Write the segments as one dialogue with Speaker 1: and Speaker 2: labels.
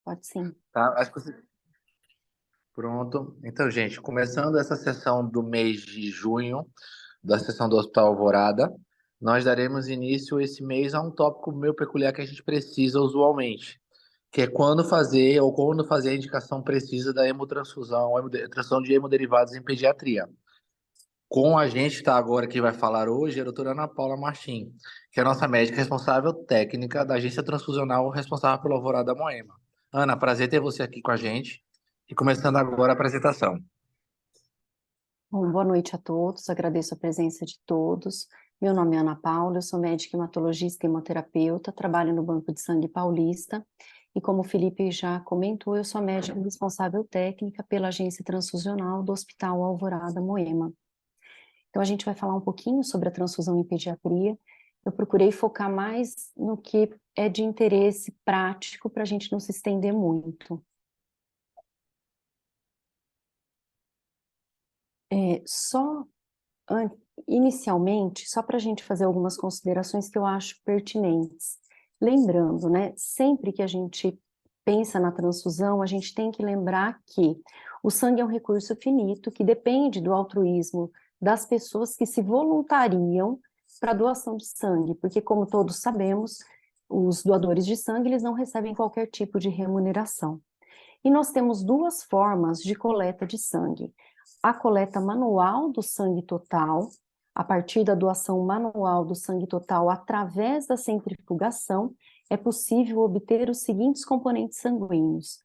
Speaker 1: Pode sim.
Speaker 2: Tá? Acho que você... Pronto. Então, gente, começando essa sessão do mês de junho, da sessão do Hospital Alvorada, nós daremos início esse mês a um tópico meio peculiar que a gente precisa usualmente, que é quando fazer a indicação precisa da hemotransfusão, transfusão de hemoderivados em pediatria. Com a gente está agora, que vai falar hoje, a doutora Ana Paula Martim, que é a nossa médica responsável técnica da agência transfusional responsável pelo Alvorada Moema. Ana, prazer ter você aqui com a gente. E começando agora a apresentação.
Speaker 1: Bom, boa noite a todos, agradeço a presença de todos. Meu nome é Ana Paula, eu sou médica hematologista e hemoterapeuta, trabalho no Banco de Sangue Paulista e, como o Felipe já comentou, eu sou a médica responsável técnica pela agência transfusional do Hospital Alvorada Moema. Então, a gente vai falar um pouquinho sobre a transfusão em pediatria. Eu procurei focar mais no que é de interesse prático para a gente não se estender muito. Inicialmente, só para a gente fazer algumas considerações que eu acho pertinentes. Lembrando, né, sempre que a gente pensa na transfusão, a gente tem que lembrar que o sangue é um recurso finito que depende do altruísmo das pessoas que se voluntariam para a doação de sangue, porque, como todos sabemos, os doadores de sangue, eles não recebem qualquer tipo de remuneração. E nós temos duas formas de coleta de sangue. A coleta manual do sangue total, a partir da doação manual do sangue total através da centrifugação, é possível obter os seguintes componentes sanguíneos: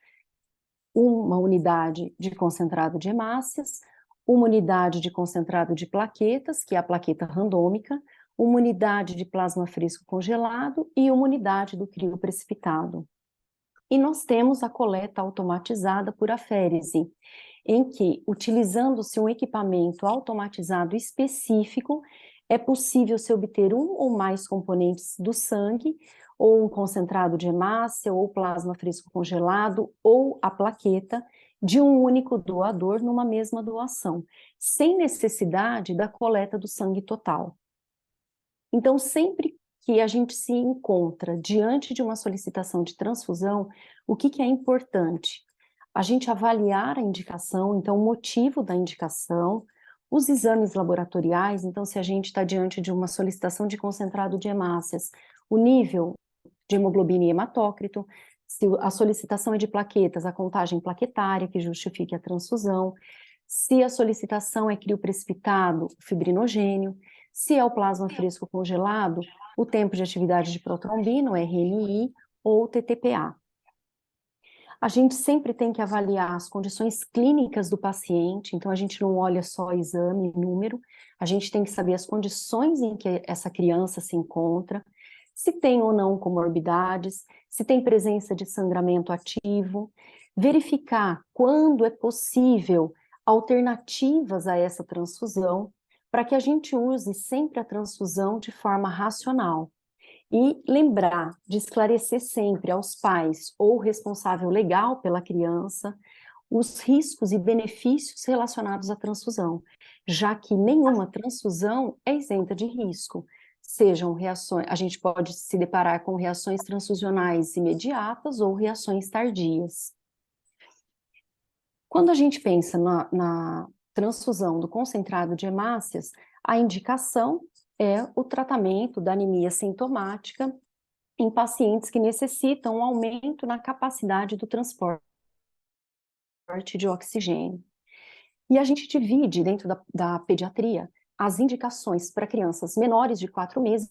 Speaker 1: uma unidade de concentrado de hemácias, uma unidade de concentrado de plaquetas, que é a plaqueta randômica, uma unidade de plasma fresco congelado e uma unidade do crio precipitado. E nós temos a coleta automatizada por aférese, em que, utilizando-se um equipamento automatizado específico, é possível se obter um ou mais componentes do sangue, ou um concentrado de hemácia, ou plasma fresco congelado, ou a plaqueta, de um único doador numa mesma doação, sem necessidade da coleta do sangue total. Então, sempre que a gente se encontra diante de uma solicitação de transfusão, o que é importante? A gente avaliar a indicação, então o motivo da indicação, os exames laboratoriais, então se a gente está diante de uma solicitação de concentrado de hemácias, o nível de hemoglobina e hematócrito, se a solicitação é de plaquetas, a contagem plaquetária que justifique a transfusão, se a solicitação é crioprecipitado, fibrinogênio, se é o plasma fresco congelado, o tempo de atividade de protrombina, o RNI, ou TTPA. A gente sempre tem que avaliar as condições clínicas do paciente, então a gente não olha só exame, número, a gente tem que saber as condições em que essa criança se encontra, se tem ou não comorbidades, se tem presença de sangramento ativo, verificar quando é possível alternativas a essa transfusão, para que a gente use sempre a transfusão de forma racional. E lembrar de esclarecer sempre aos pais ou responsável legal pela criança os riscos e benefícios relacionados à transfusão, já que nenhuma transfusão é isenta de risco. Sejam reações, a gente pode se deparar com reações transfusionais imediatas ou reações tardias. Quando a gente pensa na transfusão do concentrado de hemácias, a indicação é o tratamento da anemia sintomática em pacientes que necessitam um aumento na capacidade do transporte de oxigênio. E a gente divide dentro da pediatria as indicações para crianças menores de 4 meses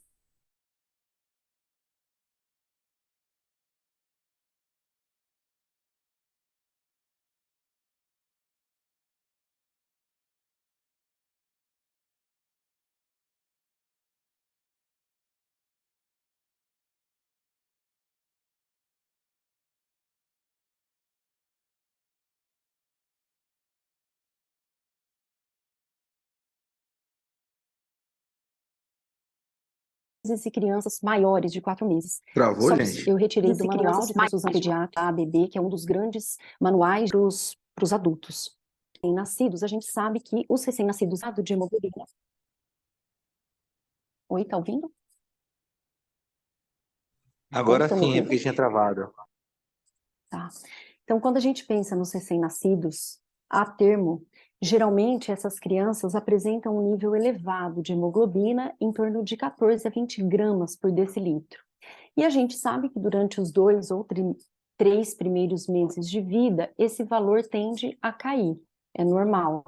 Speaker 1: e crianças maiores de 4 meses.
Speaker 2: Travou, gente?
Speaker 1: Eu retirei do manual de transfusão pediátrica ABB, que é um dos grandes manuais para os adultos. Recém-nascidos, a gente sabe que os recém-nascidos de hemoglobina... Oi, tá ouvindo?
Speaker 2: Agora
Speaker 1: Estão me
Speaker 2: sim, é
Speaker 1: ouvindo?
Speaker 2: porque tinha travado.
Speaker 1: Tá. Então, quando a gente pensa nos recém-nascidos, a termo, geralmente essas crianças apresentam um nível elevado de hemoglobina, em torno de 14 a 20 gramas por decilitro. E a gente sabe que durante os 2 ou 3 primeiros meses de vida, esse valor tende a cair, é normal,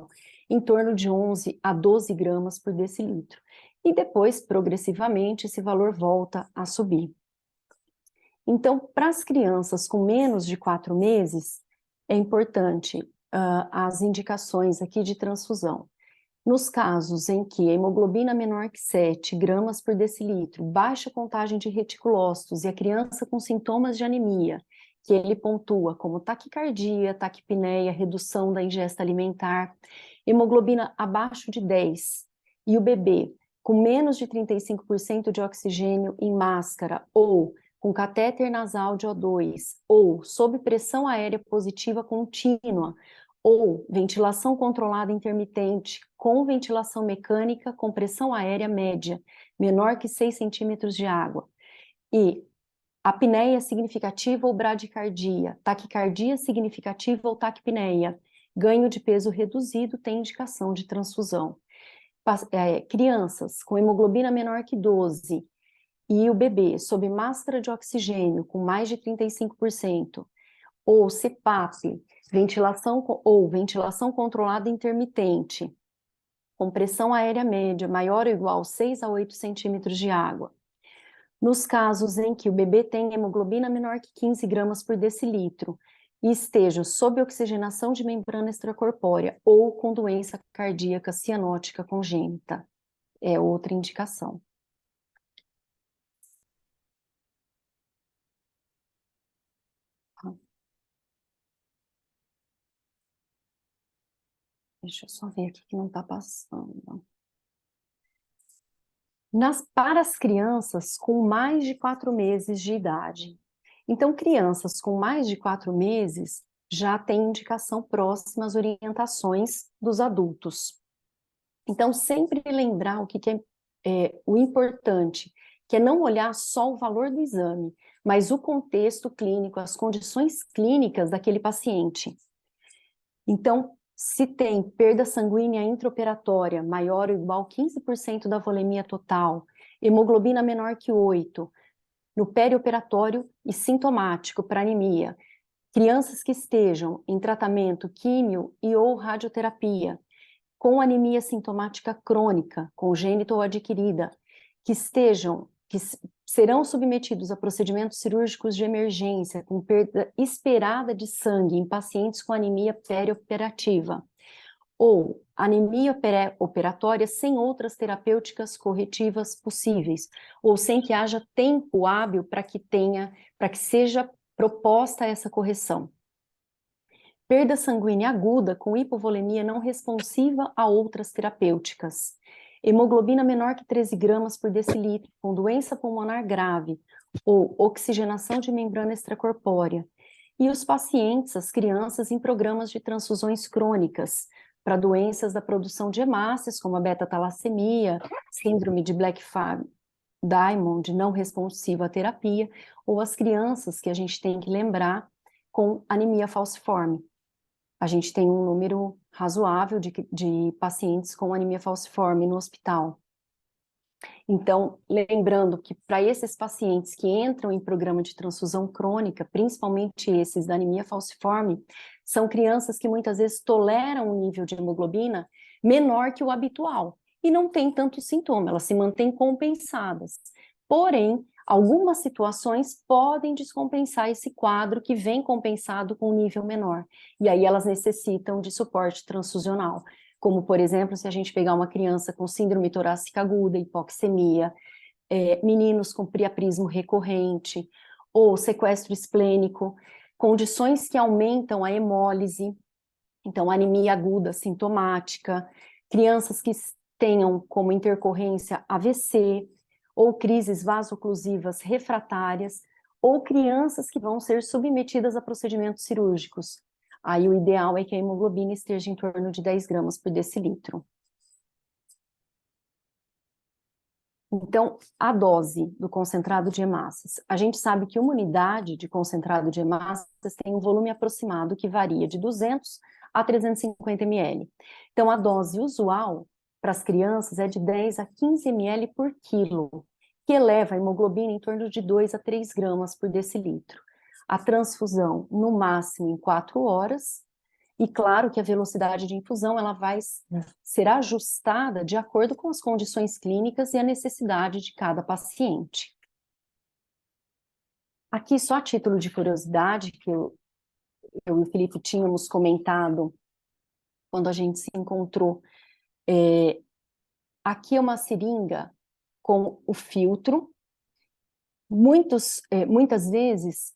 Speaker 1: em torno de 11 a 12 gramas por decilitro. E depois, progressivamente, esse valor volta a subir. Então, para as crianças com menos de 4 meses, é importante as indicações aqui de transfusão. Nos casos em que a hemoglobina menor que 7 gramas por decilitro, baixa contagem de reticulócitos e a criança com sintomas de anemia, que ele pontua como taquicardia, taquipneia, redução da ingesta alimentar, hemoglobina abaixo de 10, e o bebê com menos de 35% de oxigênio em máscara ou com catéter nasal de O2, ou sob pressão aérea positiva contínua, ou ventilação controlada intermitente com ventilação mecânica com pressão aérea média, menor que 6 centímetros de água, e apneia significativa ou bradicardia, taquicardia significativa ou taquipneia, ganho de peso reduzido tem indicação de transfusão. Crianças com hemoglobina menor que 12 e o bebê sob máscara de oxigênio com mais de 35%, ou CPAP, ventilação controlada intermitente, com pressão aérea média maior ou igual a 6 a 8 centímetros de água. Nos casos em que o bebê tem hemoglobina menor que 15 gramas por decilitro e esteja sob oxigenação de membrana extracorpórea ou com doença cardíaca cianótica congênita, é outra indicação. Deixa eu só ver aqui que não está passando. Para as crianças com mais de 4 meses de idade. Então, crianças com mais de 4 meses já têm indicação próxima às orientações dos adultos. Então, sempre lembrar o que é o importante, que é não olhar só o valor do exame, mas o contexto clínico, as condições clínicas daquele paciente. Então, se tem perda sanguínea intraoperatória maior ou igual a 15% da volemia total, hemoglobina menor que 8, no perioperatório e sintomático para anemia, crianças que estejam em tratamento químio e ou radioterapia, com anemia sintomática crônica, congênita ou adquirida, que serão submetidos a procedimentos cirúrgicos de emergência com perda esperada de sangue em pacientes com anemia perioperativa, ou anemia pré-operatória sem outras terapêuticas corretivas possíveis, ou sem que haja tempo hábil para que seja proposta essa correção. Perda sanguínea aguda com hipovolemia não responsiva a outras terapêuticas. Hemoglobina menor que 13 gramas por decilitro, com doença pulmonar grave, ou oxigenação de membrana extracorpórea. E os pacientes, as crianças, em programas de transfusões crônicas, para doenças da produção de hemácias, como a beta-talassemia, síndrome de Black-Diamond não responsiva à terapia, ou as crianças que a gente tem que lembrar com anemia falciforme. A gente tem um número razoável de pacientes com anemia falciforme no hospital. Então, lembrando que para esses pacientes que entram em programa de transfusão crônica, principalmente esses da anemia falciforme, são crianças que muitas vezes toleram um nível de hemoglobina menor que o habitual e não tem tanto sintoma, elas se mantêm compensadas. Porém, algumas situações podem descompensar esse quadro que vem compensado com um nível menor, e aí elas necessitam de suporte transfusional. Como, por exemplo, se a gente pegar uma criança com síndrome torácica aguda, hipoxemia, meninos com priapismo recorrente, ou sequestro esplênico, condições que aumentam a hemólise, então anemia aguda sintomática, crianças que tenham como intercorrência AVC, ou crises vasoclusivas refratárias, ou crianças que vão ser submetidas a procedimentos cirúrgicos. Aí o ideal é que a hemoglobina esteja em torno de 10 gramas por decilitro. Então, a dose do concentrado de hemácias. A gente sabe que uma unidade de concentrado de hemácias tem um volume aproximado que varia de 200 a 350 ml. Então, a dose usual para as crianças é de 10 a 15 ml por quilo, que eleva a hemoglobina em torno de 2 a 3 gramas por decilitro. A transfusão, no máximo, em 4 horas, e claro que a velocidade de infusão ela vai ser ajustada de acordo com as condições clínicas e a necessidade de cada paciente. Aqui, só a título de curiosidade, que eu e o Felipe tínhamos comentado quando a gente se encontrou, aqui é uma seringa com o filtro. Muitas vezes,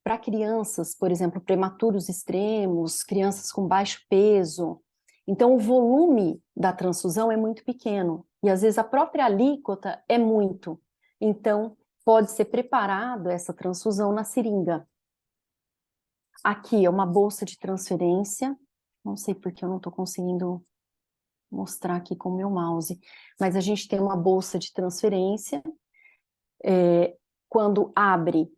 Speaker 1: para crianças, por exemplo, prematuros extremos, crianças com baixo peso, então o volume da transfusão é muito pequeno, e às vezes a própria alíquota é muito, então pode ser preparado essa transfusão na seringa. Aqui é uma bolsa de transferência, não sei porque eu não estou conseguindo mostrar aqui com o meu mouse, mas a gente tem uma bolsa de transferência, quando abre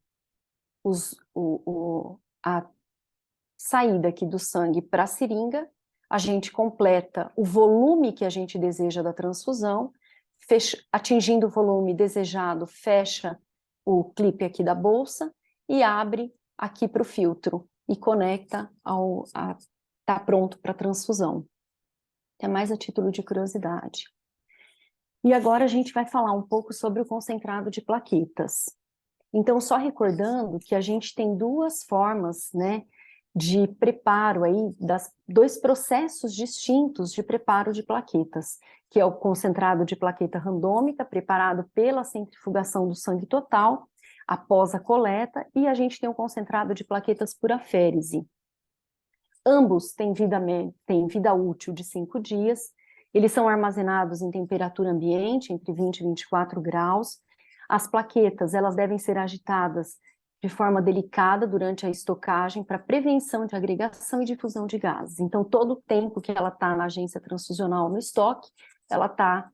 Speaker 1: a saída aqui do sangue para a seringa, a gente completa o volume que a gente deseja da transfusão, atingindo o volume desejado, fecha o clipe aqui da bolsa e abre aqui para o filtro e conecta tá pronto para transfusão. É mais a título de curiosidade. E agora a gente vai falar um pouco sobre o concentrado de plaquetas. Então, só recordando que a gente tem duas formas, né, de preparo aí, dois processos distintos de preparo de plaquetas, que é o concentrado de plaqueta randômica, preparado pela centrifugação do sangue total, após a coleta, e a gente tem o concentrado de plaquetas por aférese. Ambos têm vida útil de 5 dias, eles são armazenados em temperatura ambiente, entre 20 e 24 graus. As plaquetas, elas devem ser agitadas de forma delicada durante a estocagem para prevenção de agregação e difusão de gases. Então, todo o tempo que ela está na agência transfusional no estoque, ela está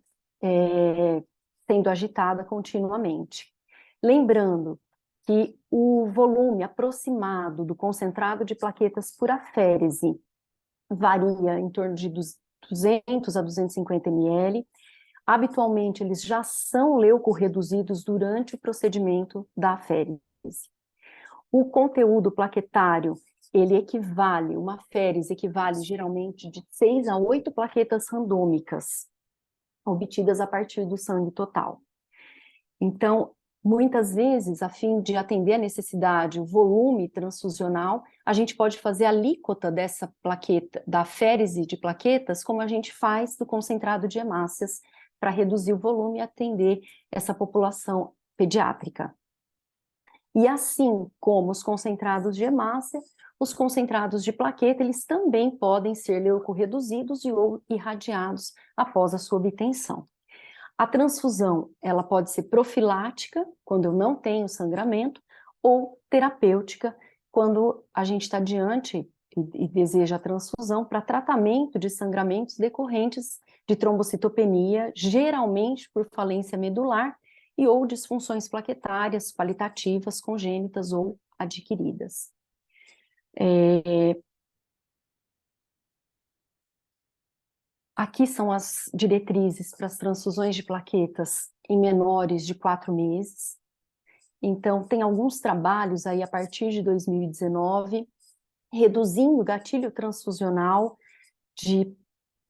Speaker 1: sendo agitada continuamente. Lembrando que o volume aproximado do concentrado de plaquetas por aférese varia em torno de 200 a 250 ml. Habitualmente, eles já são leucorreduzidos durante o procedimento da aférese. O conteúdo plaquetário, uma aférese equivale geralmente de 6 a 8 plaquetas randômicas, obtidas a partir do sangue total. Então, muitas vezes, a fim de atender a necessidade, o volume transfusional, a gente pode fazer a alíquota dessa plaqueta, da aférese de plaquetas, como a gente faz do concentrado de hemácias, para reduzir o volume e atender essa população pediátrica. E assim como os concentrados de hemácia, os concentrados de plaqueta, eles também podem ser leucorreduzidos ou irradiados após a sua obtenção. A transfusão, ela pode ser profilática, quando eu não tenho sangramento, ou terapêutica, quando a gente está diante e deseja a transfusão para tratamento de sangramentos decorrentes de trombocitopenia, geralmente por falência medular e ou disfunções plaquetárias, qualitativas, congênitas ou adquiridas. Aqui são as diretrizes para as transfusões de plaquetas em menores de 4 meses. Então, tem alguns trabalhos aí a partir de 2019, reduzindo o gatilho transfusional de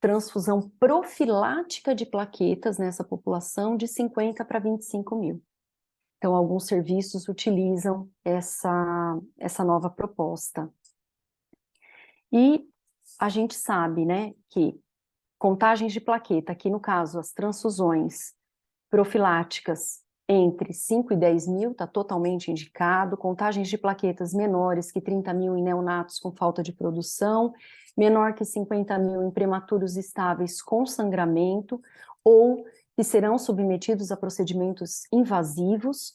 Speaker 1: transfusão profilática de plaquetas nessa população de 50 para 25 mil. Então, alguns serviços utilizam essa nova proposta. E a gente sabe, né, que contagens de plaqueta, aqui no caso as transfusões profiláticas entre 5 e 10 mil, está totalmente indicado, contagens de plaquetas menores que 30 mil em neonatos com falta de produção, menor que 50 mil em prematuros estáveis com sangramento, ou que serão submetidos a procedimentos invasivos,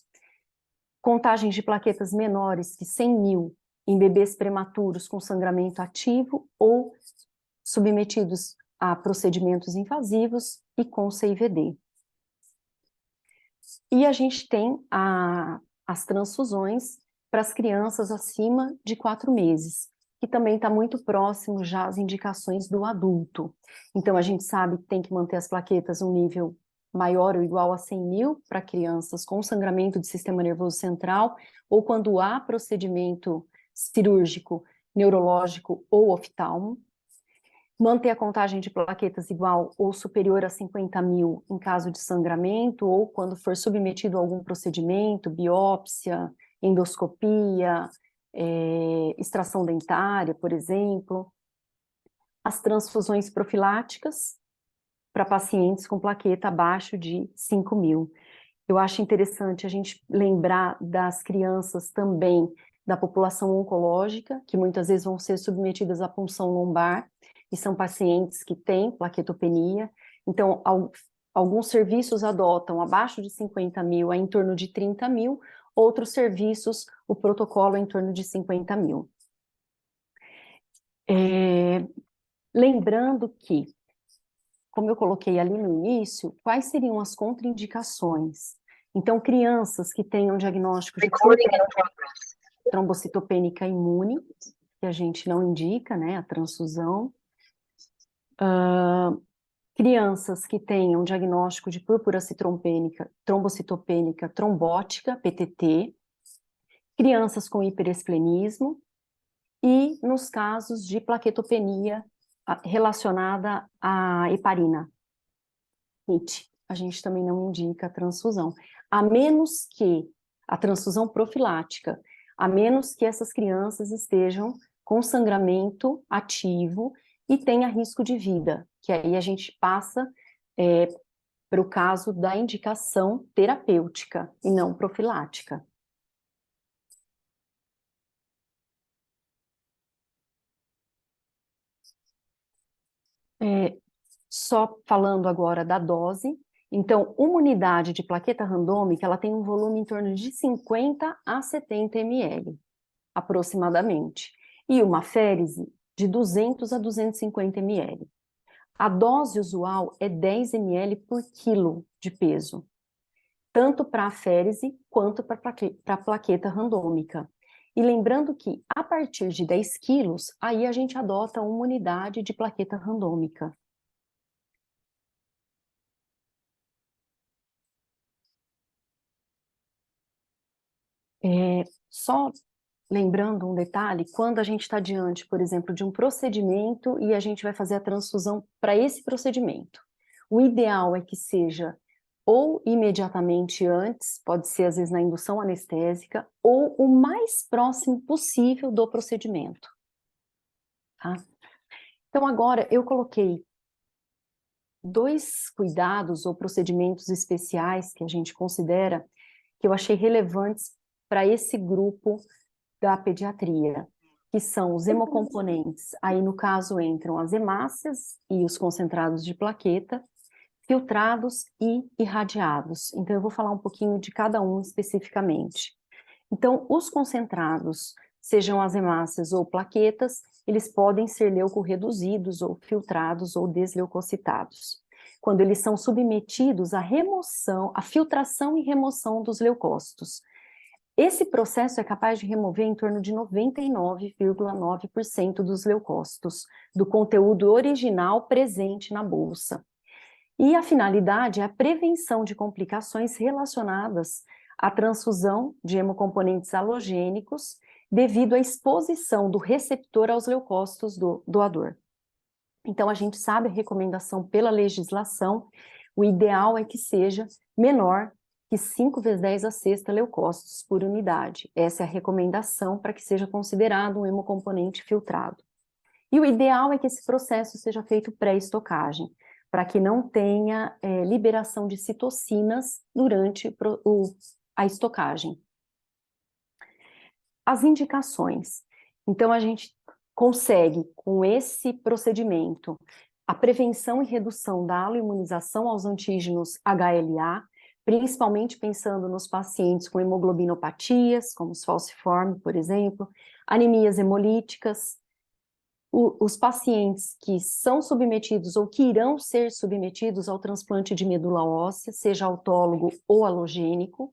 Speaker 1: contagens de plaquetas menores que 100 mil em bebês prematuros com sangramento ativo ou submetidos a procedimentos invasivos e com CIVD. E a gente tem as transfusões para as crianças acima de 4 meses, que também está muito próximo já às indicações do adulto. Então, a gente sabe que tem que manter as plaquetas um nível maior ou igual a 100.000 para crianças com sangramento do sistema nervoso central, ou quando há procedimento cirúrgico, neurológico ou oftalmo. Manter a contagem de plaquetas igual ou superior a 50.000 em caso de sangramento, ou quando for submetido a algum procedimento, biópsia, endoscopia, extração dentária, por exemplo. As transfusões profiláticas para pacientes com plaqueta abaixo de 5.000. Eu acho interessante a gente lembrar das crianças também da população oncológica, que muitas vezes vão ser submetidas à punção lombar, e são pacientes que têm plaquetopenia. Então, alguns serviços adotam abaixo de 50.000 a em torno de 30.000, outros serviços, o protocolo é em torno de 50.000. Lembrando que, como eu coloquei ali no início, quais seriam as contraindicações? Então, crianças que tenham diagnóstico de trombocitopênica imune, que a gente não indica, né, a transfusão. Crianças que tenham diagnóstico de púrpura trombocitopênica trombótica, PTT. Crianças com hiperesplenismo. E nos casos de plaquetopenia relacionada à heparina, HIT, a gente também não indica a transfusão, a menos que a transfusão profilática, a menos que essas crianças estejam com sangramento ativo e tenha risco de vida, que aí a gente passa para o caso da indicação terapêutica e não profilática. Só falando agora da dose, então, uma unidade de plaqueta randômica, ela tem um volume em torno de 50 a 70 ml, aproximadamente, e uma férise de 200 a 250 ml. A dose usual é 10 ml por quilo de peso, tanto para a férise quanto para a plaqueta randômica. E lembrando que, a partir de 10 quilos, aí a gente adota uma unidade de plaqueta randômica. Só lembrando um detalhe, quando a gente está diante, por exemplo, de um procedimento e a gente vai fazer a transfusão para esse procedimento, o ideal é que seja ou imediatamente antes, pode ser às vezes na indução anestésica, ou o mais próximo possível do procedimento. Tá? Então agora eu coloquei 2 cuidados ou procedimentos especiais que a gente considera que eu achei relevantes para esse grupo da pediatria, que são os hemocomponentes. Aí, no caso, entram as hemácias e os concentrados de plaqueta, filtrados e irradiados. Então, eu vou falar um pouquinho de cada um especificamente. Então, os concentrados, sejam as hemácias ou plaquetas, eles podem ser leucorreduzidos ou filtrados ou desleucocitados, quando eles são submetidos à remoção, à filtração e remoção dos leucócitos. Esse processo é capaz de remover em torno de 99,9% dos leucócitos, do conteúdo original presente na bolsa. E a finalidade é a prevenção de complicações relacionadas à transfusão de hemocomponentes halogênicos devido à exposição do receptor aos leucócitos do doador. Então, a gente sabe a recomendação pela legislação, o ideal é que seja menor que 5 vezes 10 a sexta leucócitos por unidade. Essa é a recomendação para que seja considerado um hemocomponente filtrado. E o ideal é que esse processo seja feito pré-estocagem, para que não tenha liberação de citocinas durante a estocagem. As indicações. Então, a gente consegue, com esse procedimento, a prevenção e redução da aloimunização aos antígenos HLA, principalmente pensando nos pacientes com hemoglobinopatias, como os falciformes, por exemplo, anemias hemolíticas, Os pacientes que são submetidos ou que irão ser submetidos ao transplante de medula óssea, seja autólogo ou alogênico,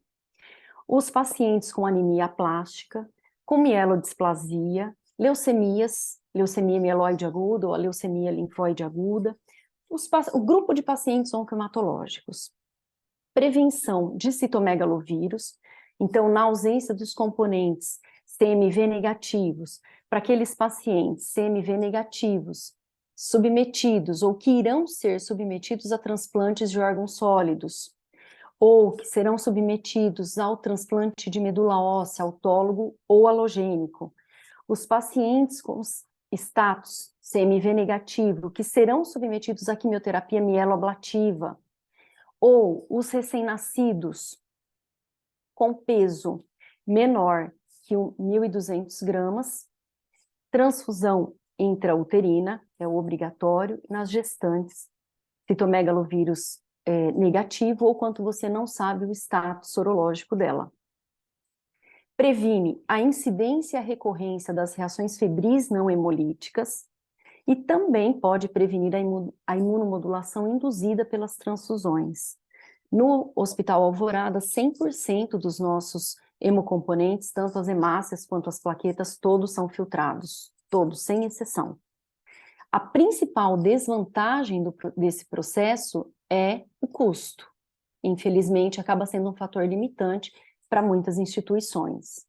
Speaker 1: os pacientes com anemia plástica, com mielodisplasia, leucemias, leucemia mieloide aguda ou a leucemia linfóide aguda, o grupo de pacientes oncohematológicos. Prevenção de citomegalovírus, então, na ausência dos componentes CMV negativos, para aqueles pacientes CMV negativos submetidos ou que irão ser submetidos a transplantes de órgãos sólidos, ou que serão submetidos ao transplante de medula óssea autólogo ou alogênico. Os pacientes com status CMV negativo, que serão submetidos à quimioterapia mieloablativa, ou os recém-nascidos com peso menor que 1.200 gramas, transfusão intrauterina, é o obrigatório, nas gestantes, citomegalovírus negativo, ou quanto você não sabe o status sorológico dela. Previne a incidência e a recorrência das reações febris não hemolíticas e também pode prevenir a imunomodulação induzida pelas transfusões. No Hospital Alvorada, 100% dos nossos hemocomponentes, tanto as hemácias quanto as plaquetas, todos são filtrados, todos, sem exceção. A principal desvantagem desse processo é o custo. Infelizmente, acaba sendo um fator limitante para muitas instituições.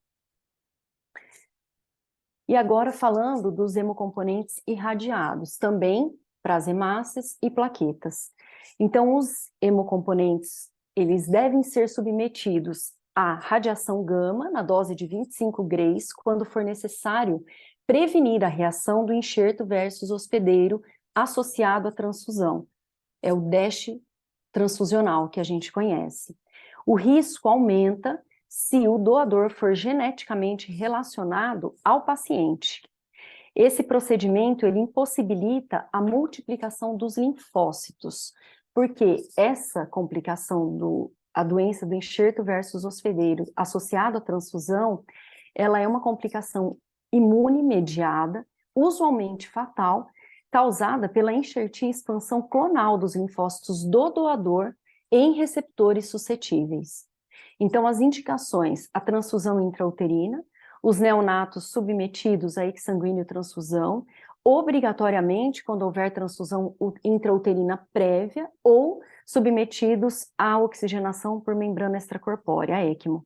Speaker 1: E agora falando dos hemocomponentes irradiados, também para as hemácias e plaquetas. Então, os hemocomponentes, eles devem ser submetidos à radiação gama, na dose de 25 grays, quando for necessário prevenir a reação do enxerto versus hospedeiro associado à transfusão. É o DASH transfusional que a gente conhece. O risco aumenta se o doador for geneticamente relacionado ao paciente. Esse procedimento, ele impossibilita a multiplicação dos linfócitos, porque essa complicação a doença do enxerto versus hospedeiro associado à transfusão, ela é uma complicação imune mediada, usualmente fatal, causada pela enxertia e expansão clonal dos linfócitos do doador em receptores suscetíveis. Então, as indicações, a transfusão intrauterina, os neonatos submetidos a exsanguíneo transfusão, obrigatoriamente quando houver transfusão intrauterina prévia ou submetidos à oxigenação por membrana extracorpórea, a ECMO.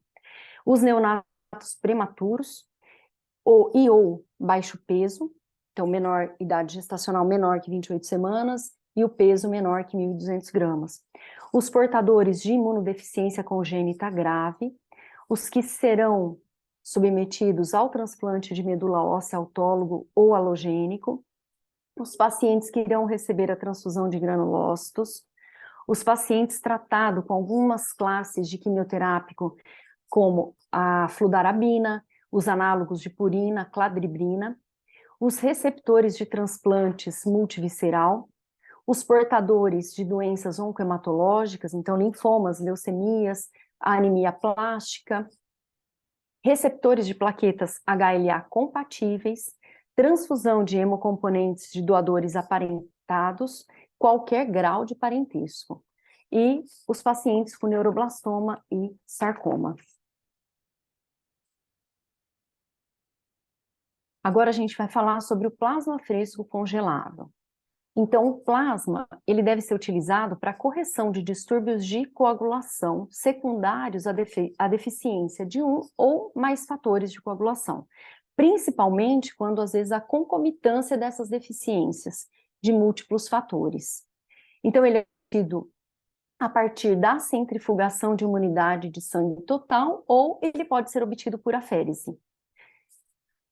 Speaker 1: Os neonatos prematuros ou baixo peso, então idade gestacional menor que 28 semanas e o peso menor que 1.200 gramas. Os portadores de imunodeficiência congênita grave, os que serão submetidos ao transplante de medula óssea autólogo ou alogênico, os pacientes que irão receber a transfusão de granulócitos, os pacientes tratados com algumas classes de quimioterápico, como a fludarabina, os análogos de purina, cladribrina, os receptores de transplantes multivisceral, os portadores de doenças oncohematológicas, então linfomas, leucemias, anemia plástica, receptores de plaquetas HLA compatíveis, transfusão de hemocomponentes de doadores aparentados, qualquer grau de parentesco, e os pacientes com neuroblastoma e sarcoma. Agora a gente vai falar sobre o plasma fresco congelado. Então, o plasma, ele deve ser utilizado para correção de distúrbios de coagulação secundários à deficiência de um ou mais fatores de coagulação, principalmente quando, às vezes, há concomitância dessas deficiências de múltiplos fatores. Então, ele é obtido a partir da centrifugação de uma unidade de sangue total ou ele pode ser obtido por aférese.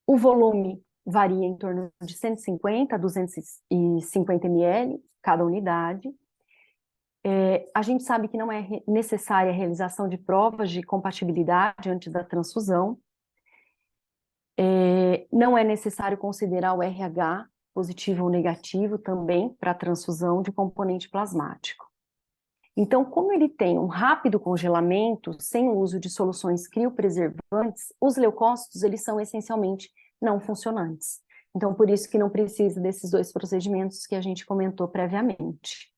Speaker 1: O volume varia em torno de 150 a 250 ml cada unidade. A gente sabe que não é necessária a realização de provas de compatibilidade antes da transfusão. Não é necessário considerar o RH positivo ou negativo também para a transfusão de componente plasmático. Então, como ele tem um rápido congelamento, sem o uso de soluções criopreservantes, os leucócitos, eles são essencialmente não funcionantes. Então, por isso que não precisa desses dois procedimentos que a gente comentou previamente.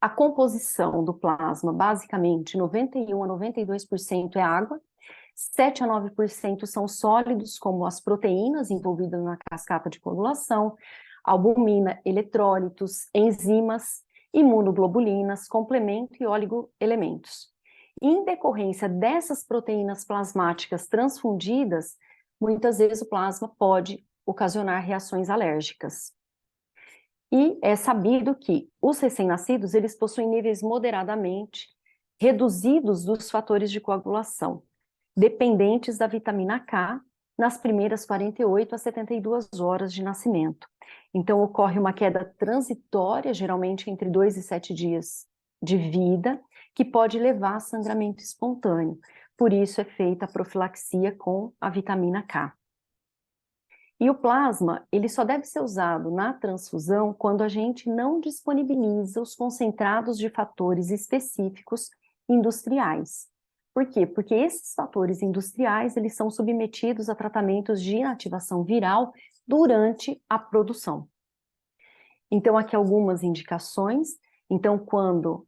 Speaker 1: A composição do plasma, basicamente, 91 a 92% é água, 7 a 9% são sólidos, como as proteínas envolvidas na cascata de coagulação, albumina, eletrólitos, enzimas, imunoglobulinas, complemento e oligoelementos. Em decorrência dessas proteínas plasmáticas transfundidas, muitas vezes o plasma pode ocasionar reações alérgicas. E é sabido que os recém-nascidos, eles possuem níveis moderadamente reduzidos dos fatores de coagulação, dependentes da vitamina K, nas primeiras 48 a 72 horas de nascimento. Então, ocorre uma queda transitória, geralmente entre 2 e 7 dias de vida, que pode levar a sangramento espontâneo. Por isso é feita a profilaxia com a vitamina K. E o plasma, ele só deve ser usado na transfusão quando a gente não disponibiliza os concentrados de fatores específicos industriais. Por quê? Porque esses fatores industriais, eles são submetidos a tratamentos de inativação viral durante a produção. Então, aqui algumas indicações. Então, quando,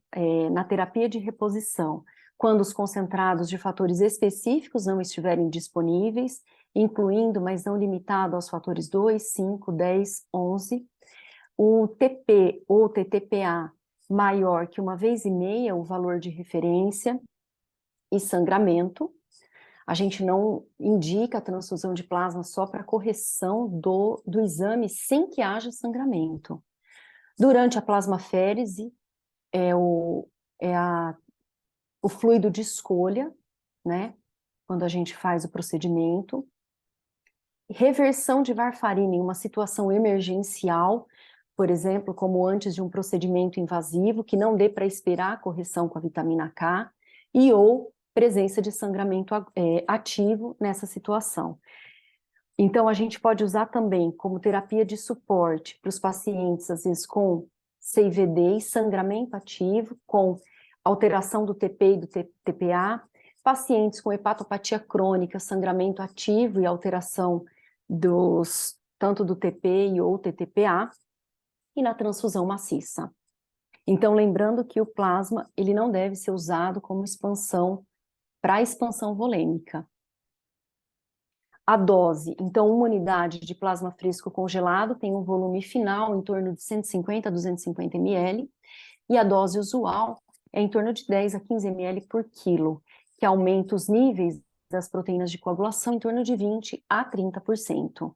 Speaker 1: na terapia de reposição, quando os concentrados de fatores específicos não estiverem disponíveis, incluindo, mas não limitado aos fatores 2, 5, 10, 11, o TP ou TTPA maior que 1,5 vezes o valor de referência e sangramento. A gente não indica a transfusão de plasma só para correção do exame sem que haja sangramento. Durante a plasmaférese, o fluido de escolha, né? Quando a gente faz o procedimento. Reversão de varfarina em uma situação emergencial, por exemplo, como antes de um procedimento invasivo, que não dê para esperar a correção com a vitamina K, e ou presença de sangramento ativo nessa situação. Então, a gente pode usar também como terapia de suporte para os pacientes, às vezes com CIVD e sangramento ativo, com alteração do TP e do TPA, pacientes com hepatopatia crônica, sangramento ativo e alteração tanto do TP e ou TTPA, e na transfusão maciça. Então, lembrando que o plasma, ele não deve ser usado como expansão, para expansão volêmica. A dose, então, uma unidade de plasma fresco congelado tem um volume final em torno de 150 a 250 ml, e a dose usual é em torno de 10 a 15 ml por quilo, que aumenta os níveis das proteínas de coagulação em torno de 20 a 30%.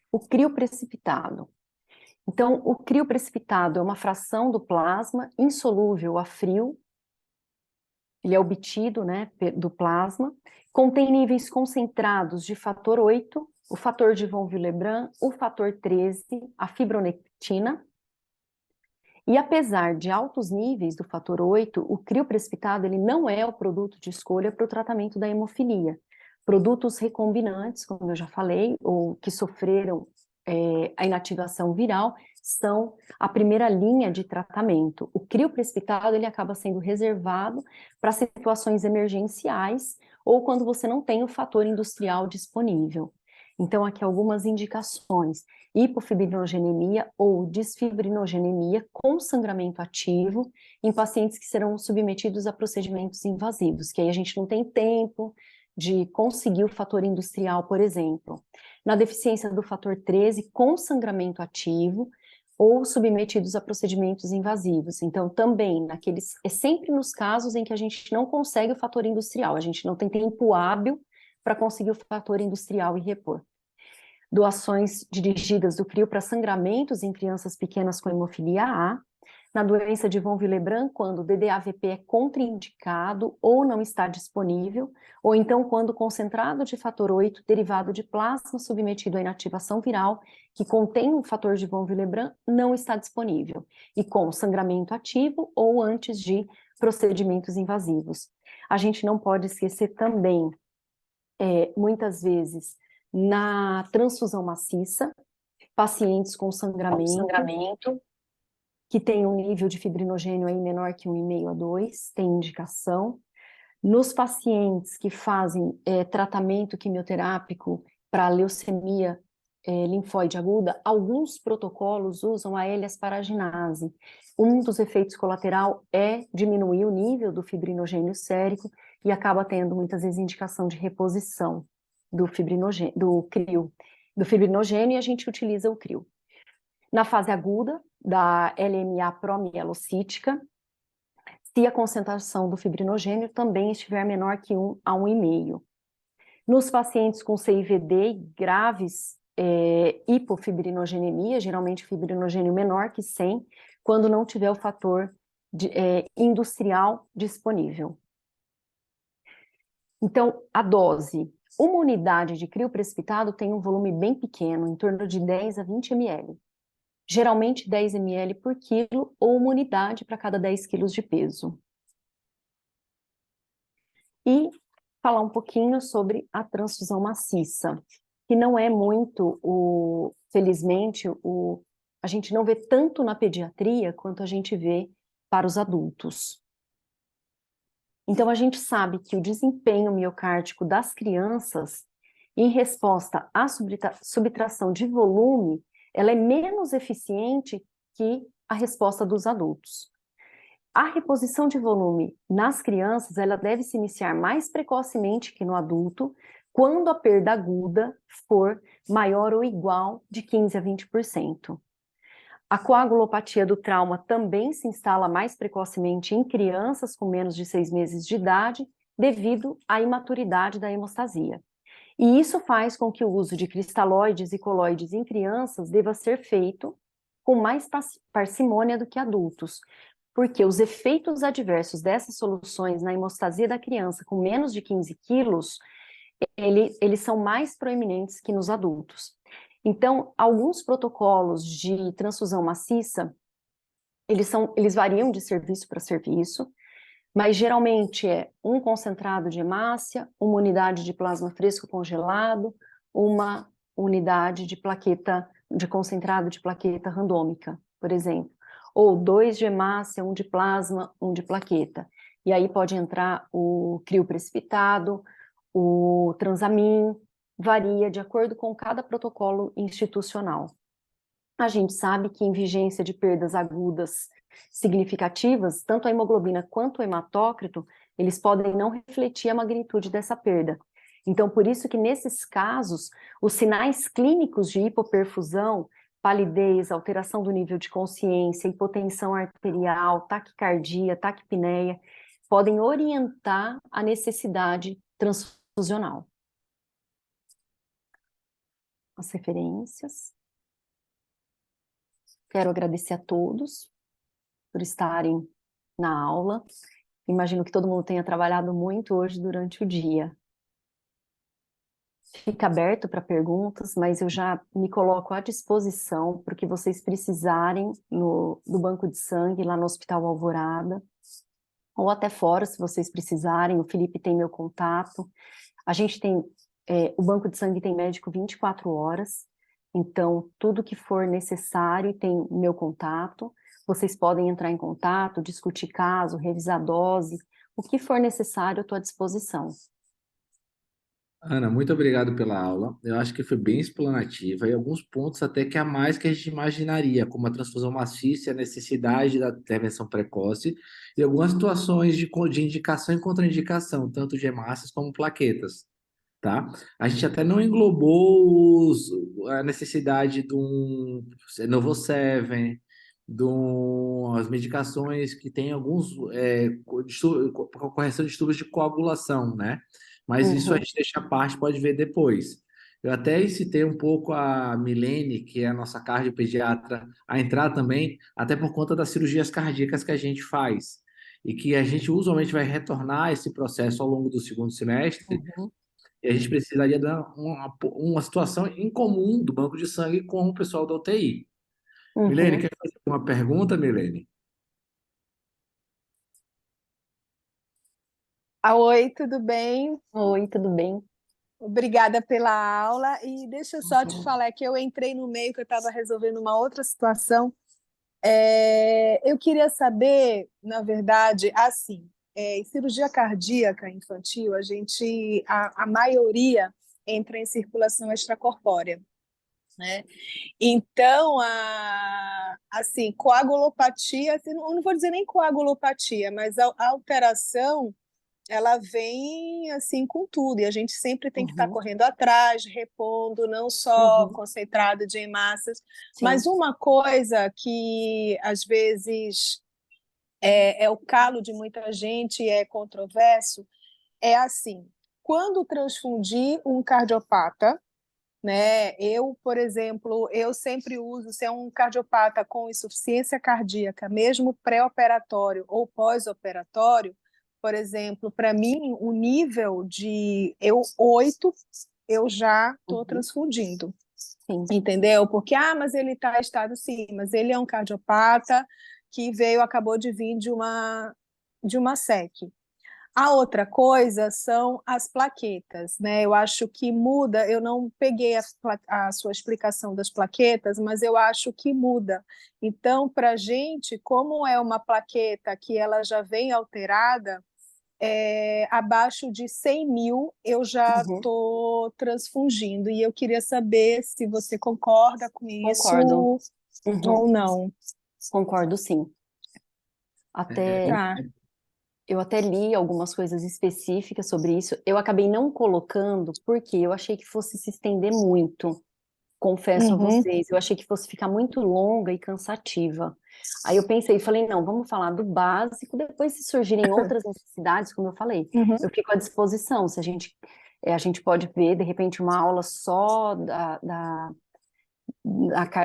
Speaker 1: O crioprecipitado. Então, o crioprecipitado é uma fração do plasma insolúvel a frio, ele é obtido, né, do plasma, contém níveis concentrados de fator 8, o fator de von Willebrand, o fator 13, a fibronectina, e apesar de altos níveis do fator 8, o crioprecipitado ele não é o produto de escolha para o tratamento da hemofilia. Produtos recombinantes, como eu já falei, ou que sofreram a inativação viral, são a primeira linha de tratamento. O crioprecipitado ele acaba sendo reservado para situações emergenciais ou quando você não tem o fator industrial disponível. Então, aqui algumas indicações: hipofibrinogênemia ou desfibrinogênemia com sangramento ativo em pacientes que serão submetidos a procedimentos invasivos, que aí a gente não tem tempo de conseguir o fator industrial, por exemplo. Na deficiência do fator 13, com sangramento ativo, ou submetidos a procedimentos invasivos. Então, também, é sempre nos casos em que a gente não consegue o fator industrial, a gente não tem tempo hábil para conseguir o fator industrial e repor. Doações dirigidas do crio para sangramentos em crianças pequenas com hemofilia A, na doença de von Willebrand, quando o DDAVP é contraindicado ou não está disponível, ou então quando o concentrado de fator 8 derivado de plasma submetido à inativação viral, que contém um fator de von Willebrand, não está disponível, e com sangramento ativo ou antes de procedimentos invasivos. A gente não pode esquecer também, muitas vezes, na transfusão maciça, pacientes com sangramento que tem um nível de fibrinogênio aí menor que 1,5 a 2, tem indicação. Nos pacientes que fazem tratamento quimioterápico para leucemia linfóide aguda, alguns protocolos usam a L-asparaginase. Um dos efeitos colateral é diminuir o nível do fibrinogênio sérico e acaba tendo muitas vezes indicação de reposição do CRIO, do fibrinogênio, e a gente utiliza o CRIO. Na fase aguda da LMA promielocítica, se a concentração do fibrinogênio também estiver menor que 1 a 1,5. Nos pacientes com CIVD graves, hipofibrinogênemia, geralmente fibrinogênio menor que 100, quando não tiver o fator industrial disponível. Então, a dose. Uma unidade de CRIO precipitado tem um volume bem pequeno, em torno de 10 a 20 ml. Geralmente 10 ml por quilo ou uma unidade para cada 10 quilos de peso. E falar um pouquinho sobre a transfusão maciça, que não é muito, felizmente, a gente não vê tanto na pediatria quanto a gente vê para os adultos. Então, a gente sabe que o desempenho miocárdico das crianças, em resposta à subtração de volume, ela é menos eficiente que a resposta dos adultos. A reposição de volume nas crianças, ela deve se iniciar mais precocemente que no adulto, quando a perda aguda for maior ou igual de 15 a 20%. A coagulopatia do trauma também se instala mais precocemente em crianças com menos de 6 meses de idade, devido à imaturidade da hemostasia. E isso faz com que o uso de cristalóides e coloides em crianças deva ser feito com mais parcimônia do que adultos, porque os efeitos adversos dessas soluções na hemostasia da criança com menos de 15 quilos, eles são mais proeminentes que nos adultos. Então, alguns protocolos de transfusão maciça, eles variam de serviço para serviço, mas geralmente é um concentrado de hemácia, uma unidade de plasma fresco congelado, uma unidade de plaqueta, de concentrado de plaqueta randômica, por exemplo. Ou 2 de hemácia, 1 de plasma, 1 de plaqueta. E aí pode entrar o CRIO precipitado, o transamin, varia de acordo com cada protocolo institucional. A gente sabe que em vigência de perdas agudas significativas, tanto a hemoglobina quanto o hematócrito, eles podem não refletir a magnitude dessa perda. Então, por isso que nesses casos, os sinais clínicos de hipoperfusão, palidez, alteração do nível de consciência, hipotensão arterial, taquicardia, taquipneia, podem orientar a necessidade transfusional. As referências. Quero agradecer a todos por estarem na aula. Imagino que todo mundo tenha trabalhado muito hoje durante o dia. Fica aberto para perguntas, mas eu já me coloco à disposição para o que vocês precisarem do banco de sangue lá no Hospital Alvorada, ou até fora, se vocês precisarem. O Felipe tem meu contato. A gente tem, o banco de sangue tem médico 24 horas, então tudo que for necessário tem meu contato. Vocês podem entrar em contato, discutir caso, revisar dose, o que for necessário, eu estou à disposição.
Speaker 2: Ana, muito obrigado pela aula. Eu acho que foi bem explanativa e alguns pontos até que a mais que a gente imaginaria, como a transfusão maciça, a necessidade da intervenção precoce e algumas situações de indicação e contraindicação, tanto de hemácias como plaquetas, tá? A gente até não englobou a necessidade de um Novoseven, as medicações que têm alguns correção de distúrbios de coagulação, né? Mas isso a gente deixa à parte, pode ver depois. Eu até citei um pouco a Milene, que é a nossa cardiopediatra, a entrar também, até por conta das cirurgias cardíacas que a gente faz. E que a gente usualmente vai retornar esse processo ao longo do segundo semestre, e a gente precisaria dar uma situação em comum do banco de sangue com o pessoal da UTI. Milene, quer fazer uma pergunta, Milene?
Speaker 3: Oi, tudo bem?
Speaker 1: Oi, tudo bem?
Speaker 3: Obrigada pela aula. E deixa eu só te falar que eu entrei no meio, que eu estava resolvendo uma outra situação. Eu queria saber, na verdade, assim, em cirurgia cardíaca infantil, a maioria entra em circulação extracorpórea, né? Então, assim, coagulopatia, assim, não vou dizer nem coagulopatia, mas a alteração, ela vem assim com tudo, e a gente sempre tem que estar
Speaker 1: Uhum,
Speaker 3: correndo atrás, repondo, não só
Speaker 1: uhum,
Speaker 3: concentrado de hemácias, mas
Speaker 1: sim.
Speaker 3: uma coisa que às vezes é o calo de muita gente e é controverso, é assim, quando transfundir um cardiopata, né? Eu, por exemplo, eu sempre uso, se é um cardiopata com insuficiência cardíaca, mesmo pré-operatório ou pós-operatório, por exemplo, para mim, o nível de 8, eu já estou
Speaker 1: Uhum,
Speaker 3: transfundindo,
Speaker 1: sim.
Speaker 3: entendeu? Porque, mas ele está em estado sim, mas ele é um cardiopata que acabou de vir de uma SEC. A outra coisa são as plaquetas, né? Eu acho que muda. Eu não peguei a sua explicação das plaquetas, mas eu acho que muda. Então, para a gente, como é uma plaqueta que ela já vem alterada, abaixo de 100.000 eu já
Speaker 1: Uhum,
Speaker 3: estou transfundindo. E eu queria saber se você concorda com
Speaker 1: concordo.
Speaker 3: isso
Speaker 1: Uhum,
Speaker 3: ou não.
Speaker 1: concordo, sim. Até
Speaker 3: Tá.
Speaker 1: eu até li algumas coisas específicas sobre isso. Eu acabei não colocando porque eu achei que fosse se estender muito. Confesso a
Speaker 3: Uhum,
Speaker 1: vocês, eu achei que fosse ficar muito longa e cansativa. Aí eu pensei, falei, não, vamos falar do básico, depois se surgirem outras necessidades, como eu falei,
Speaker 3: uhum,
Speaker 1: eu fico à disposição, se a gente pode ver, de repente, uma aula só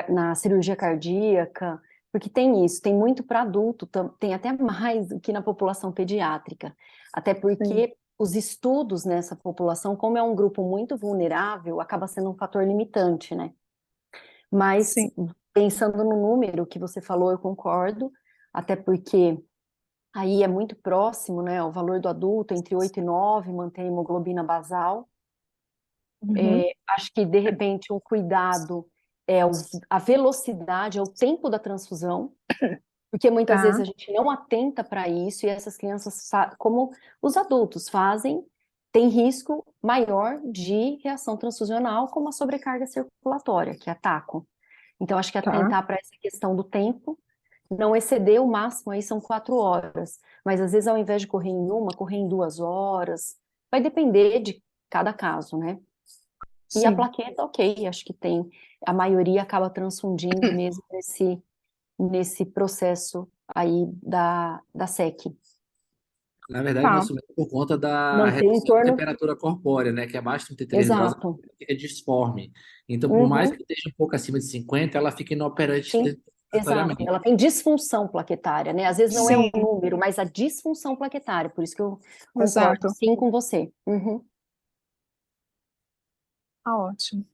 Speaker 1: na cirurgia cardíaca, porque tem isso, tem muito para adulto, tem até mais do que na população pediátrica, até
Speaker 3: sim,
Speaker 1: porque os estudos nessa população, como é um grupo muito vulnerável, acaba sendo um fator limitante, né? Mas
Speaker 3: sim.
Speaker 1: pensando no número que você falou, eu concordo, até porque aí é muito próximo, né, o valor do adulto, entre 8 e 9 mantém a hemoglobina basal.
Speaker 3: Uhum,
Speaker 1: Acho que, de repente, um cuidado é a velocidade, é o tempo da transfusão, porque muitas vezes
Speaker 3: tá.
Speaker 1: a gente não atenta para isso e essas crianças, como os adultos fazem, têm risco maior de reação transfusional, como a sobrecarga circulatória, que é a TACO. Então, acho que
Speaker 3: Tá.
Speaker 1: atentar para essa questão do tempo, não exceder o máximo aí são 4 horas, mas às vezes ao invés de correr em uma, correr em 2 horas, vai depender de cada caso, né? E a
Speaker 3: Sim.
Speaker 1: plaqueta, ok, acho que tem, a maioria acaba transfundindo mesmo nesse processo aí da SEC.
Speaker 4: Na verdade,
Speaker 3: Tá.
Speaker 4: nosso método por conta da
Speaker 1: Mantém em
Speaker 4: redução da
Speaker 1: torno,
Speaker 4: temperatura corpórea, né? Que abaixo de 33 graus
Speaker 1: exato,
Speaker 4: fica disforme. Então, por mais
Speaker 1: uhum,
Speaker 4: que esteja um pouco acima de 50, ela fica inoperante
Speaker 1: sim, exato,
Speaker 4: instantaneamente.
Speaker 1: ela tem disfunção plaquetária, né? Às vezes não é o
Speaker 3: Sim,
Speaker 1: número, mas a disfunção plaquetária, por isso que eu concordo
Speaker 3: exato.
Speaker 1: sim com você. Uhum.
Speaker 3: Tá ótimo.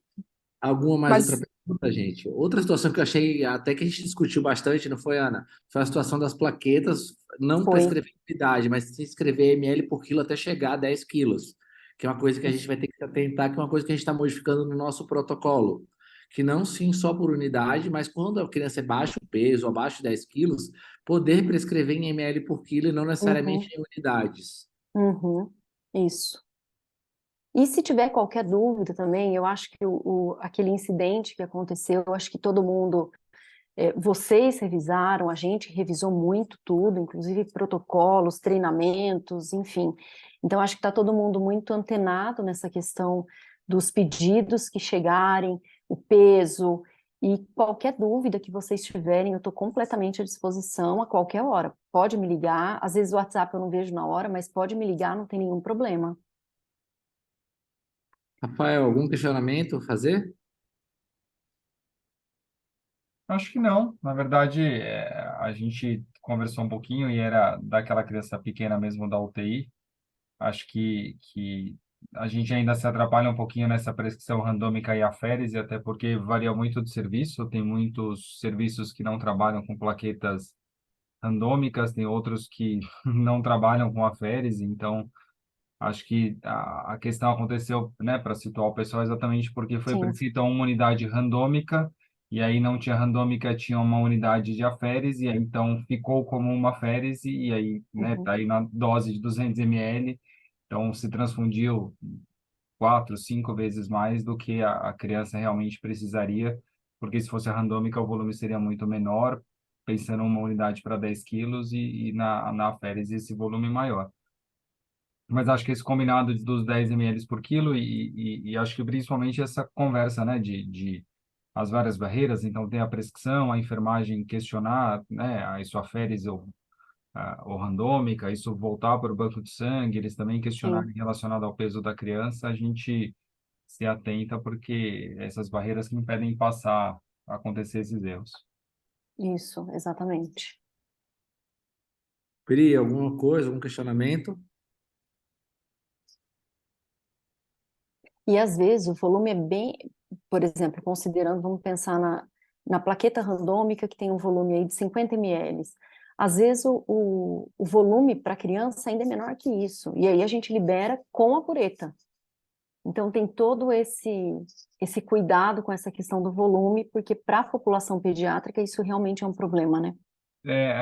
Speaker 4: Alguma mais outra
Speaker 3: Mas,
Speaker 4: pergunta, gente? Outra situação que eu achei até que a gente discutiu bastante, não foi, Ana? Foi a situação das plaquetas, não
Speaker 1: Foi.
Speaker 4: prescrever unidade, mas se escrever ml por quilo até chegar a 10 quilos, que é uma coisa que a gente vai ter que se atentar, que é uma coisa que a gente está modificando no nosso protocolo. Que não sim só por unidade, mas quando a criança é baixo peso, abaixo de 10 quilos, poder prescrever em ml por quilo e não necessariamente
Speaker 1: Uhum,
Speaker 4: em unidades.
Speaker 1: uhum, isso. E se tiver qualquer dúvida também, eu acho que aquele incidente que aconteceu, eu acho que todo mundo, vocês revisaram, a gente revisou muito tudo, inclusive protocolos, treinamentos, enfim. Então, acho que está todo mundo muito antenado nessa questão dos pedidos que chegarem, o peso, e qualquer dúvida que vocês tiverem, eu estou completamente à disposição a qualquer hora. Pode me ligar, às vezes o WhatsApp eu não vejo na hora, mas pode me ligar, não tem nenhum problema.
Speaker 4: Rafael, algum questionamento a fazer?
Speaker 5: Acho que não. Na verdade, a gente conversou um pouquinho e era daquela criança pequena mesmo da UTI. Acho que a gente ainda se atrapalha um pouquinho nessa prescrição randômica e aférese, até porque varia muito do serviço. Tem muitos serviços que não trabalham com plaquetas randômicas, tem outros que não trabalham com aférese. Então, acho que a questão aconteceu, né, para situar o pessoal, exatamente porque foi
Speaker 1: Sim.
Speaker 5: prescrita uma unidade randômica, e aí não tinha randômica, tinha uma unidade de aférese, e aí então ficou como uma aférese, e aí, né,
Speaker 1: Uhum.
Speaker 5: tá aí na dose de 200 ml, então se transfundiu 4, 5 vezes mais do que a criança realmente precisaria, porque se fosse a randômica o volume seria muito menor, pensando uma unidade para 10 quilos e na aférese esse volume maior. Mas acho que esse combinado dos 10 ml por quilo e acho que principalmente essa conversa, né, de as várias barreiras, então tem a prescrição, a enfermagem questionar, né, a isoférese ou randômica, isso voltar para o banco de sangue, eles também questionarem
Speaker 1: Sim,
Speaker 5: relacionado ao peso da criança, a gente se atenta porque essas barreiras que impedem passar a acontecer esses erros.
Speaker 1: isso, exatamente.
Speaker 4: Pri, alguma coisa, algum questionamento?
Speaker 1: E às vezes o volume é bem, por exemplo, considerando, vamos pensar na plaqueta randômica que tem um volume aí de 50 ml. Às vezes o volume para a criança ainda é menor que isso. E aí a gente libera com a pureta. Então tem todo esse cuidado com essa questão do volume, porque para a população pediátrica isso realmente é um problema, né?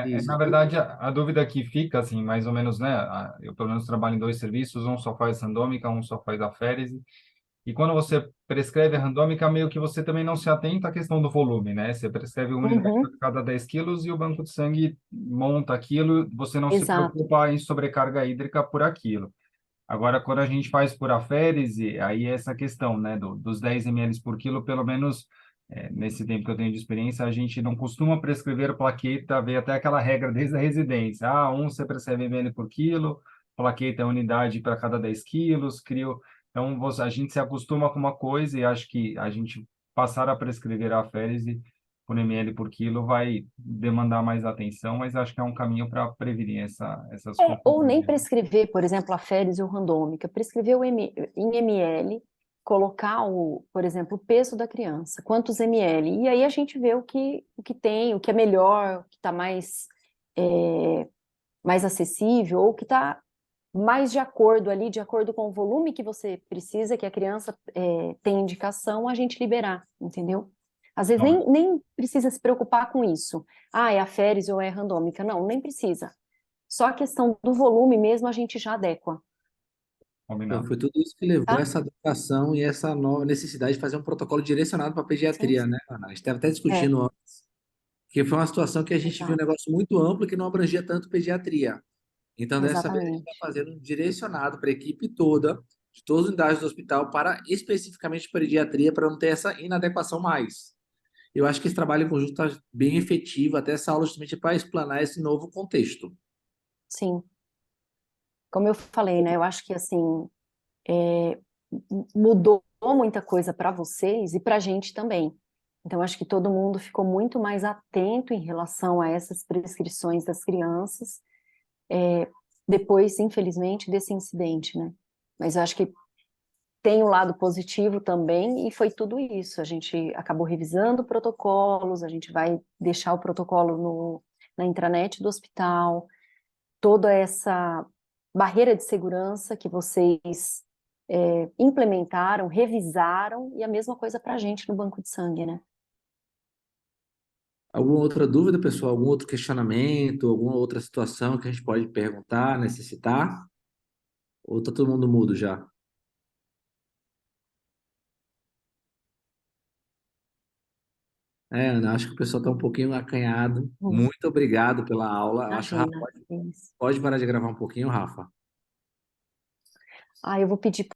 Speaker 4: Isso.
Speaker 5: Na verdade, a dúvida que fica, assim, mais ou menos, né? Eu, pelo menos, trabalho em 2 serviços, um só faz randômica, um só faz aférese. E quando você prescreve a randômica, meio que você também não se atenta à questão do volume, né? Você prescreve uma unidade a
Speaker 1: Uhum,
Speaker 5: cada 10 quilos e o banco de sangue monta aquilo, você não se
Speaker 1: exato.
Speaker 5: preocupa em sobrecarga hídrica por aquilo. Agora, quando a gente faz por aférese, aí é essa questão, né, dos 10 ml por quilo, pelo menos nesse tempo que eu tenho de experiência, a gente não costuma prescrever plaqueta, vem até aquela regra desde a residência. Ah, você prescreve ml por quilo, plaqueta é unidade para cada 10 quilos, crio... Então, a gente se acostuma com uma coisa e acho que a gente passar a prescrever a aférese por ml por quilo vai demandar mais atenção, mas acho que é um caminho para prevenir essas
Speaker 1: Ou nem
Speaker 5: confusões.
Speaker 1: prescrever, por exemplo, a férise ou randômica, prescrever em ml, colocar por exemplo, o peso da criança, quantos ml, e aí a gente vê o que tem, o que é melhor, o que está mais acessível, ou o que está mais de acordo ali, de acordo com o volume que você precisa, que a criança tem indicação, a gente liberar, entendeu? Às vezes nem precisa se preocupar com isso. Ah, é a férise ou é randômica. Não, nem precisa. Só a questão do volume mesmo a gente já adequa,
Speaker 4: Então,
Speaker 5: Combinado.
Speaker 4: foi tudo isso que levou a
Speaker 1: tá?
Speaker 4: essa adaptação e essa nova necessidade de fazer um protocolo direcionado para
Speaker 1: Sim,
Speaker 4: pediatria,
Speaker 1: sim.
Speaker 4: né, Ana? A gente estava até
Speaker 1: É,
Speaker 4: discutindo antes, porque foi uma situação que a gente viu um
Speaker 1: exato,
Speaker 4: negócio muito amplo que não abrangia tanto pediatria. Então, dessa vez, a gente está
Speaker 1: exatamente.
Speaker 4: fazendo um direcionado para a equipe toda, de todas as unidades do hospital, para especificamente pediatria, para não ter essa inadequação mais. Eu acho que esse trabalho em conjunto está bem efetivo, até essa aula justamente para explanar esse novo contexto.
Speaker 1: Sim. Como eu falei, né? Eu acho que assim é, mudou muita coisa para vocês e para a gente também. Então, acho que todo mundo ficou muito mais atento em relação a essas prescrições das crianças, depois, infelizmente, desse incidente, né? Mas eu acho que tem o lado positivo também, e foi tudo isso. A gente acabou revisando protocolos, a gente vai deixar o protocolo na intranet do hospital, toda essa barreira de segurança que vocês implementaram, revisaram, e a mesma coisa para a gente no banco de sangue, né?
Speaker 4: Alguma outra dúvida, pessoal? Algum outro questionamento? Alguma outra situação que a gente pode perguntar, necessitar? Ou tá todo mundo mudo já? Ana, acho que o pessoal está um pouquinho acanhado.
Speaker 1: Hum,
Speaker 4: Muito obrigado pela aula. Eu acho que o Rafa
Speaker 1: Imagina. Isso.
Speaker 4: pode parar de gravar um pouquinho, Rafa.
Speaker 1: Eu vou pedir